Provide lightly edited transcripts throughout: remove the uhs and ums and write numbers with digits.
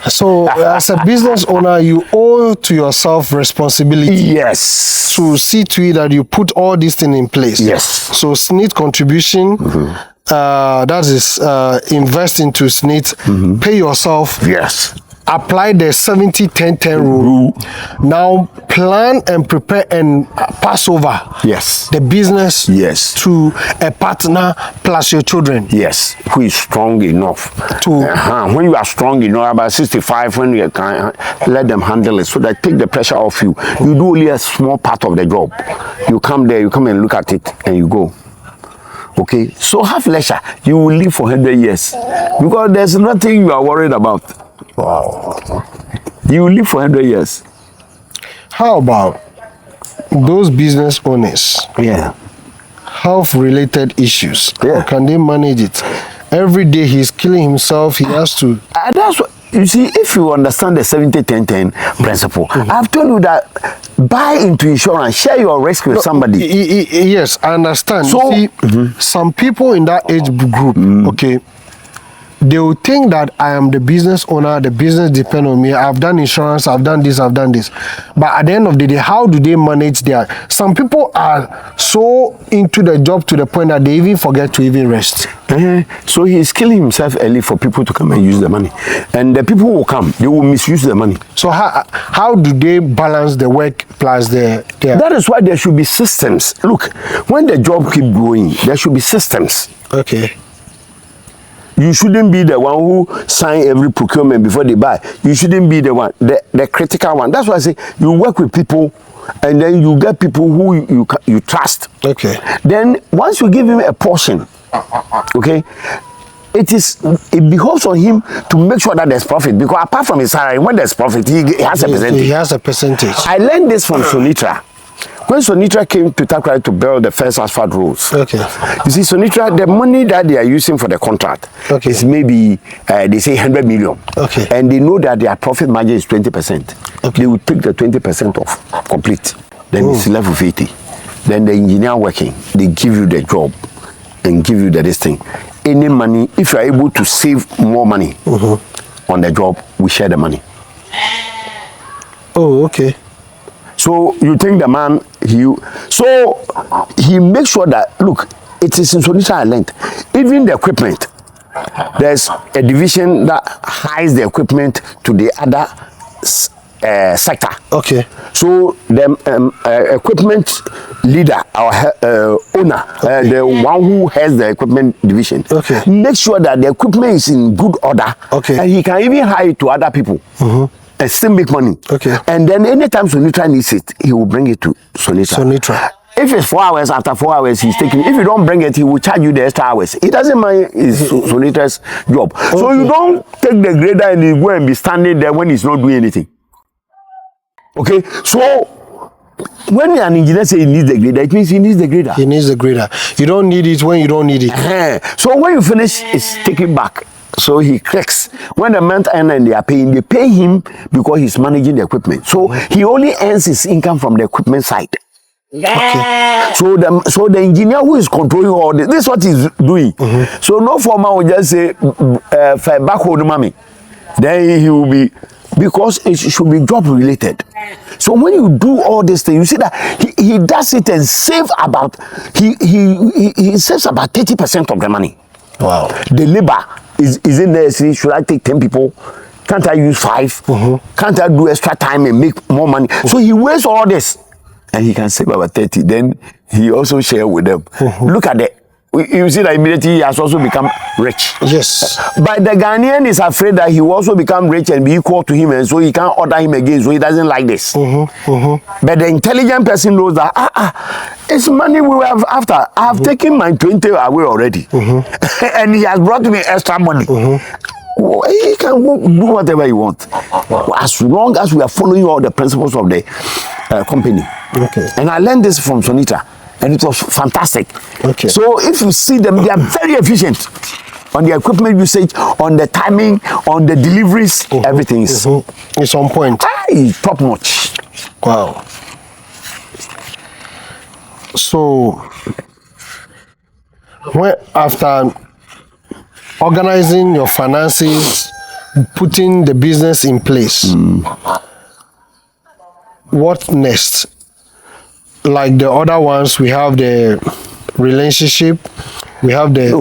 So, as a business owner, you owe to yourself responsibility. Yes. To see to it that you put all these things in place. Yes. So, SNIT contribution, that is invest into SNIT, pay yourself. Yes. Apply the 70-10-10 rule. Now plan and prepare and pass over. Yes. The business. Yes. To a partner plus your children. Yes. Who is strong enough to. When you are strong enough, about 65, when you can let them handle it, so that take the pressure off you. You do only a small part of the job. You come there, you come and look at it, and you go. Okay. So have leisure. You will live for 100 years because there's nothing you are worried about. Wow. You will live for 100 years. How about those business owners? Yeah. Health-related issues. Yeah. How can they manage it? Every day he's killing himself. He has to. That's what you see. If you understand the 70-10-10 principle, I've told you that buy into insurance, share your risk with somebody. Yes, I understand. So, you see, some people in that age group, okay, they will think that I am the business owner, the business depends on me, I've done insurance, I've done this. But at the end of the day, how do they manage their... Some people are so into the job to the point that they even forget to even rest. So he's killing himself early for people to come and use the money. And the people who will come, they will misuse the money. So how do they balance the work plus the... That is why there should be systems. Look, when the job keep growing, there should be systems. Okay. You shouldn't be the one who sign every procurement before they buy. You shouldn't be the one, the critical one. That's why I say you work with people, and then you get people who you trust. Okay. Then once you give him a portion, okay, it behoves on him to make sure that there's profit, because apart from his salary, when there's profit, he has a percentage. He has a percentage. I learned this from Sonitra. When Sonitra came to Takrady to build the first asphalt roads, okay, you see, Sonitra, the money that they are using for the contract is maybe, they say 100 million. Okay. And they know that their profit margin is 20%. Okay. They will take the 20% off, complete. Then it's left with 80. Then the engineer working, they give you the job and give you this thing. Any money, if you are able to save more money on the job, we share the money. Oh, okay. So you think the man, he makes sure that, look, it is in Sonitra I learned. Even the equipment, there's a division that hides the equipment to the other sector. Okay. So the equipment leader, our owner, the one who has the equipment division, make sure that the equipment is in good order. Okay. And he can even hire it to other people. And still make money. Okay. And then anytime Sonitra needs it, he will bring it to Sonitra. If it's 4 hours, after 4 hours, he's taking it. If you don't bring it, he will charge you the extra hours. It doesn't mind, it's Sonitra's job. Okay. So you don't take the grader and you go and be standing there when he's not doing anything. Okay? So when an engineer says he needs the grader, it means he needs the grader. He needs the grader. You don't need it when you don't need it. So when you finish, it's taken back. So he cracks. When the month ends and they pay him because he's managing the equipment. So he only earns his income from the equipment side. Okay. So the engineer who is controlling all this is what he's doing. So no foreman will just say, back home, mommy. Then he will be, because it should be job related. So when you do all this thing, you see that he does it and save about, he saves about 30% of the money. Wow. The labor is in there. See, should I take 10 people? Can't I use 5? Can't I do extra time and make more money? So he wastes all this and he can save about 30. Then he also share with them. Look at that. You see that immediately he has also become rich. Yes. But the Ghanaian is afraid that he will also become rich and be equal to him, and so he can't order him again, so he doesn't like this. But the intelligent person knows that it's money we have after. I have taken my 20 away already. And he has brought me extra money. He can do whatever he wants. As long as we are following all the principles of the company. Okay. And I learned this from Sonitra. And it was fantastic. Okay. So if you see them, they are very efficient on the equipment usage, on the timing, on the deliveries, everything is it's on point. Top notch. Wow. So when after organizing your finances, putting the business in place. What next? Like the other ones, we have the relationship, we have the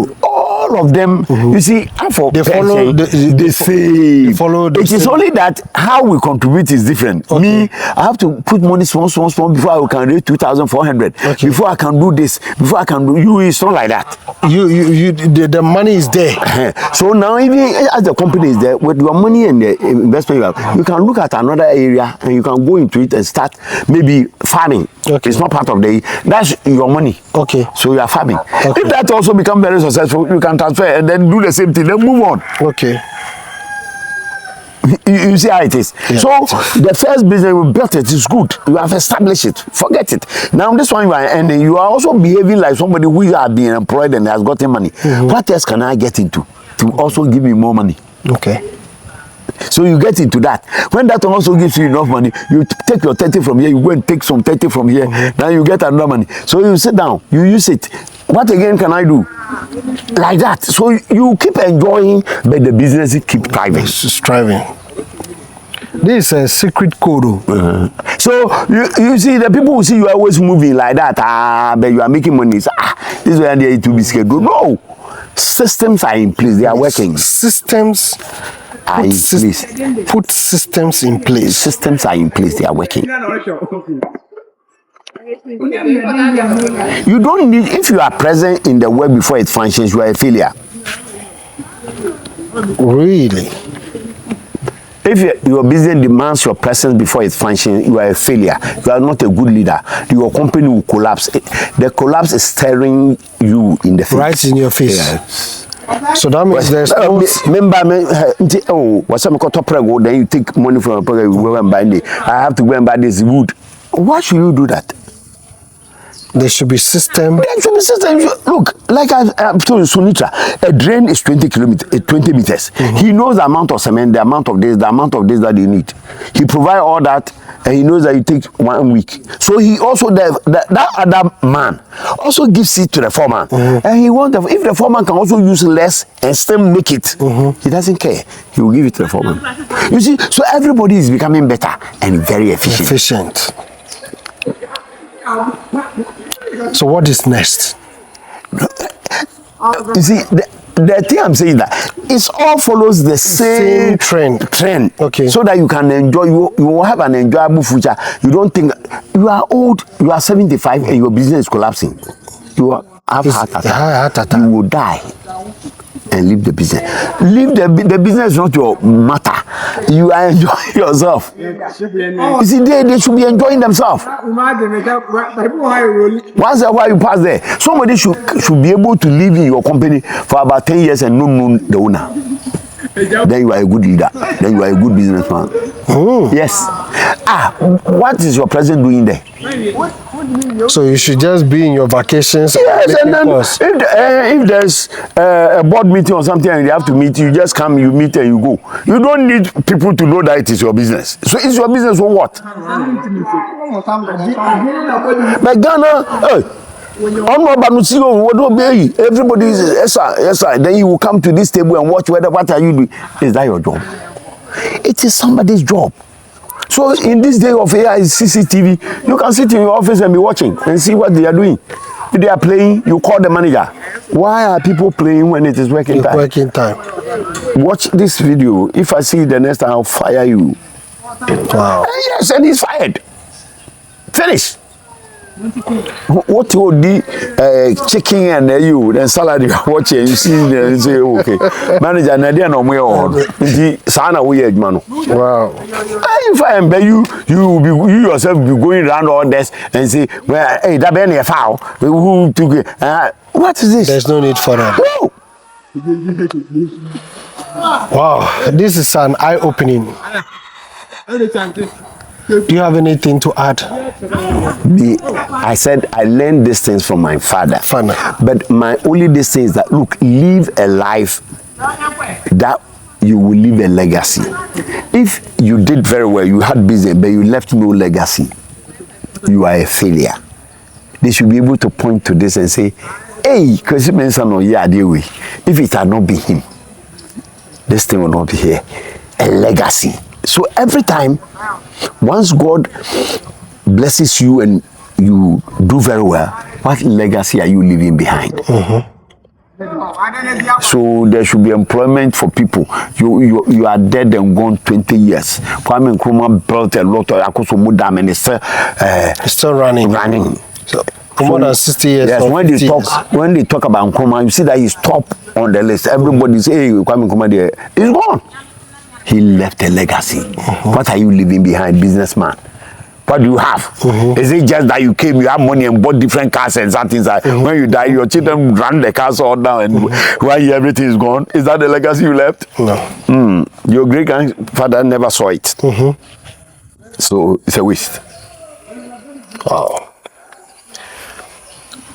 all of them, you see, for they follow the same. They follow the It is same. only that how we contribute is different. Me, I have to put money small before I can raise 2,400. Before I can do this, before I can do you, it's not like that. The money is there. So now, even as the company is there, with your money and the investment you have, you can look at another area and you can go into it and start maybe farming. It's not part of that's your money. So you are farming. If that also become very successful, you can transfer and then do the same thing, then move on. You see how it is. So the first business we built it is good. You have established it. Forget it. Now this one you are ending. You are also behaving like somebody who has been employed and has gotten money. What else can I get into to also give me more money? So you get into that. When that one also gives you enough money, you take your 30 from here, you go and take some 30 from here. Now you get another money. So you sit down, you use it. What again can I do? Like that. So you keep enjoying, but the business keep striving. This is a secret code. So you see, the people who see you always moving like that, but you are making money. So, this is where they need to be scheduled. No, systems are in place. They are working. Systems are in place. Put systems in place. Systems are in place. They are working. You don't need, if you are present in the work before it functions, you are a failure. Really? If your business demands your presence before it functions, you are a failure. You are not a good leader. Your company will collapse. The collapse is staring you in the face. Right in your face. So that means there's no... Then you take money from a pocket, you go and buy it. I have to go and buy this wood. Why should you do that? There should be system. There should be system. Look, like I've told you, Sunitra, a drain is 20 meters. He knows the amount of cement, the amount of this that they need. He provides all that, and he knows that it takes 1 week. So he also, that other man also gives it to the foreman. And he wants, if the foreman can also use less and still make it, he doesn't care. He will give it to the foreman. You see, so everybody is becoming better and very efficient. So what is next? You see, the thing I'm saying that it all follows the same trend. So that you can enjoy, you will have an enjoyable future. You don't think you are old, you are 75 and your business is collapsing. You have heart attack. You will die and leave the business. Leave the business is not your matter. You are enjoying yourself. You see, they should be enjoying themselves. Once a while you pass there, somebody should be able to live in your company for about 10 years and not know the owner. Then you are a good leader. Then you are a good businessman. Yes. What is your president doing there? So you should just be in your vacations. Yes, and then if there's a board meeting or something and you have to meet, you just come, you meet and you go. You don't need people to know that it is your business. So it's your business for what? But Ghana, everybody is yes, sir. Then you will come to this table and watch what are you doing? Is that your job? It is somebody's job. So in this day of AI CCTV, you can sit in your office and be watching and see what they are doing. If they are playing, you call the manager. Why are people playing when it is working time? Working time. Watch this video. If I see the next time, I'll fire you. Wow. Yes, and he's fired. Finish. What would the chicken and you then salad you are watching, you see and say, okay, manager, Nadia no more on the sana we man. Wow. If I am you yourself be going around all this and say, well, hey, that be a foul. Who took it? What is this? There's no need for that. No. Wow, this is an eye-opening. Do you have anything to add? I said I learned these things from my father. But my only this thing is that, look, live a life that you will leave a legacy. If you did very well, you had business, but you left no legacy, you are a failure. They should be able to point to this and say, hey, because if it had not been him, this thing will not be here. A legacy. So every time, once God blesses you and you do very well, what legacy are you leaving behind? Mm-hmm. So there should be employment for people. You are dead and gone 20 years. Kwame Nkrumah built a lot of Akoso Dam and it's still running. So, more than 60 years. Yes, when they talk about Nkrumah, you see that he's top on the list. Everybody say, hey, Kwame Nkrumah there. He's gone. He left a legacy. Mm-hmm. What are you leaving behind, businessman? What do you have? Mm-hmm. Is it just that you came, you have money and bought different cars and something like mm-hmm. When you die, your children run the cars all down and mm-hmm. While everything is gone? Is that the legacy you left? No. Your great grandfather never saw it. Mm-hmm. So it's a waste. Wow.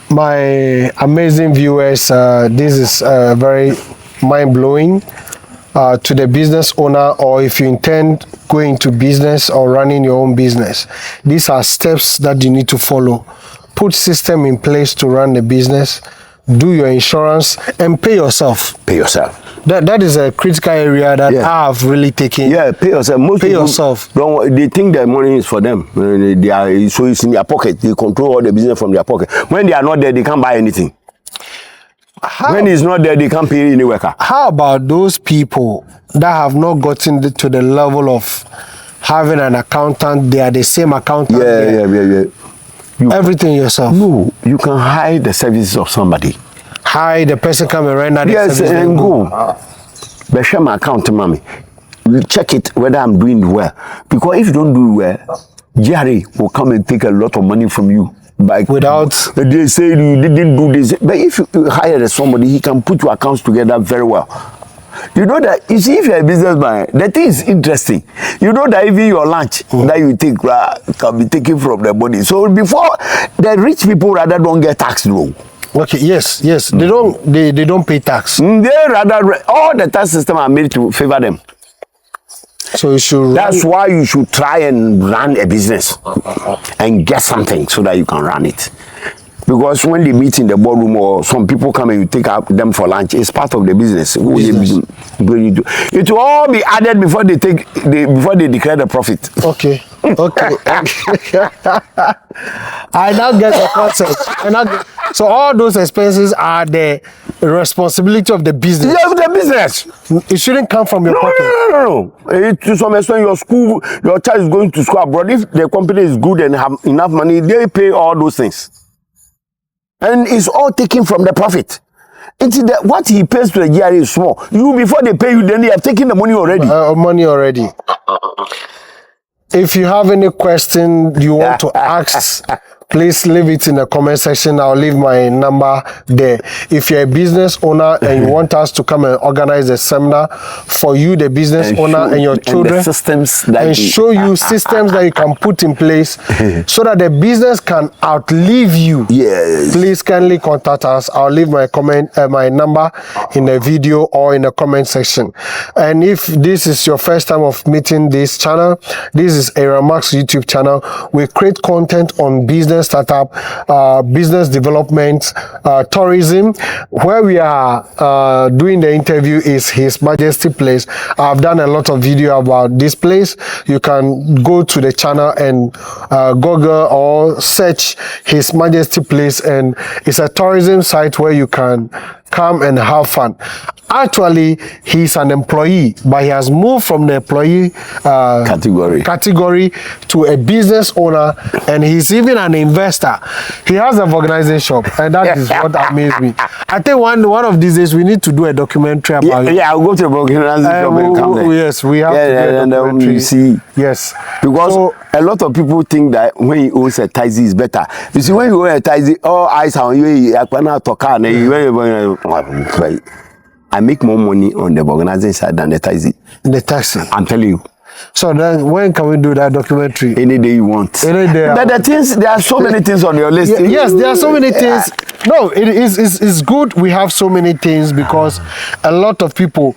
My amazing viewers, this is very mind-blowing. To the business owner, or if you intend going to business or running your own business, these are steps that you need to follow. Put system in place to run the business, do your insurance, and pay yourself. Pay yourself. That is a critical area that I have really taken. Yeah, pay yourself. Most pay people yourself. They think their money is for them. They are, so it's in their pocket. They control all the business from their pocket. When they are not there, they can't buy anything. When he's not there, they can't pay any worker. How about those people that have not gotten to the level of having an accountant? They are the same accountant. Yeah. Everything yourself. No, you can hire the services of somebody. Hire the person come and render the service. Yes, and go. But share my account, mommy. Check it whether I'm doing well. Because if you don't do well, Jerry will come and take a lot of money from you. Without they say you didn't do this, but if you hire somebody, he can put your accounts together very well. You know that, you see, if you're a businessman, the thing is interesting. You know that even your lunch that you take can be taken from the money. So before, the rich people rather don't get taxed, no. Okay, yes. They don't pay tax. They rather, all the tax system are made to favor them. So you should. That's why you should try and run a business and get something so that you can run it. Because when they meet in the boardroom or some people come and you take out them for lunch, it's part of the business. It will all be added before they declare the profit. Okay. I now get the concept. So all those expenses are the responsibility of the business. Yeah, the business. It shouldn't come from your pocket. No. To some extent, your child is going to school abroad. If the company is good and have enough money, they pay all those things. And it's all taken from the profit. What he pays to the GRA is small. Before they pay you, then they have taken the money already. If you have any question you want to ask, please leave it in the comment section. I'll leave my number there. If you're a business owner and you want us to come and organize a seminar for you, the business owner and your children, and systems that show you systems that you can put in place so that the business can outlive you. Yes. Please kindly contact us. I'll leave my my number in the video or in the comment section. And if this is your first time of meeting this channel, this is Aaron Max YouTube channel. We create content on business startup, business development, tourism. Where we are doing the interview is His Majesty Place. I've done a lot of video about this place. You can go to the channel and Google or search His Majesty Place, and it's a tourism site where you can come and have fun. Actually, he's an employee, but he has moved from the employee category to a business owner, and he's even an investor. He has an organization shop, and that is what amazed me. I think one of these days we need to do a documentary about it. Yeah, I'll go to the organization shop and come there. Yes, we have to do a documentary. See. Yes. Because a lot of people think that when he owns a taxi is better. You see, when you own a taxi, all eyes on you, I make more money on the organizing side than the taxi. The taxi. I'm telling you. So then, when can we do that documentary? Any day you want. Any day. There are so many things on your list. Yes, there are so many things. No, it's good we have so many things because a lot of people.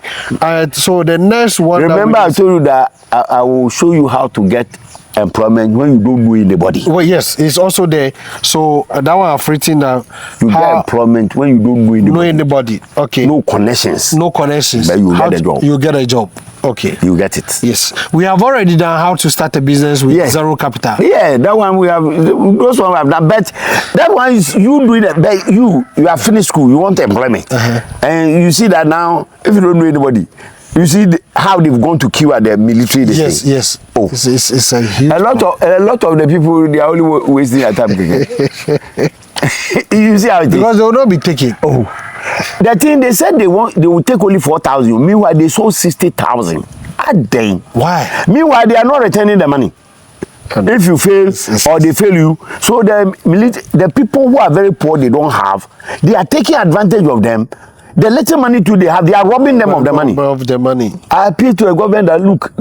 So the next one. Remember, I told you that I will show you how to get employment when you don't know anybody. Well, yes, it's also there. So that one I've written that You get employment when you don't know anybody. Okay. No connections. No connections. But you get a job. You get a job. Okay. You get it. Yes. We have already done how to start a business with zero capital. Yeah, that one we have. Those one we have done. But that one is you doing it. But you have finished school. You want employment, and you see that now. If you don't know anybody, you see how they've gone to queue at the military. Yes. Oh, it's a huge. A lot of the people, they are only wasting their time. You see how it is. Because they will not be taking. Oh, the thing they said they will take only 4,000. Meanwhile, they sold 60,000. A day. Why? Meanwhile, they are not returning the money. If you fail or they fail you, so the people who are very poor, they don't have. They are taking advantage of them. The little money too they have, they are robbing them of the money. I appeal to the government that look,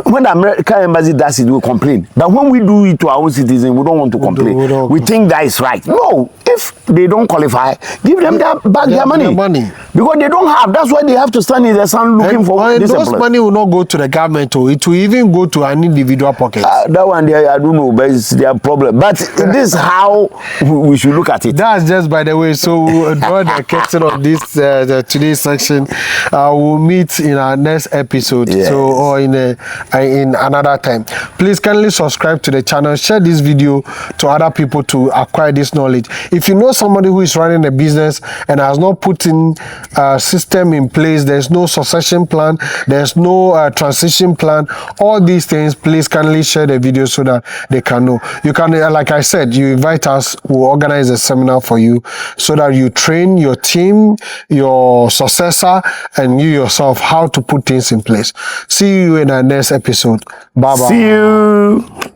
when the American embassy does it, we complain. But when we do it to our own citizens, we don't want to complain. We think that is right. No, if they don't qualify, give them their money. Because they don't have. That's why they have to stand in the sun looking for this. Those money will not go to the government, or it will even go to an individual pocket. That one, I don't know, but it's their problem. But this is how we should look at it. That's just by the way. So we'll draw the curtain of this today's section. We'll meet in our next episode. Yes. So or in another time. Please kindly subscribe to the channel. Share this video to other people to acquire this knowledge. If you know somebody who is running a business and has not put in a system in place, there's no succession plan, there's no transition plan, all these things, please kindly share the video so that they can know. You can, like I said, you invite us, we'll organize a seminar for you so that you train your team, your successor, and you yourself how to put things in place. See you in our next episode. Bye bye. See you.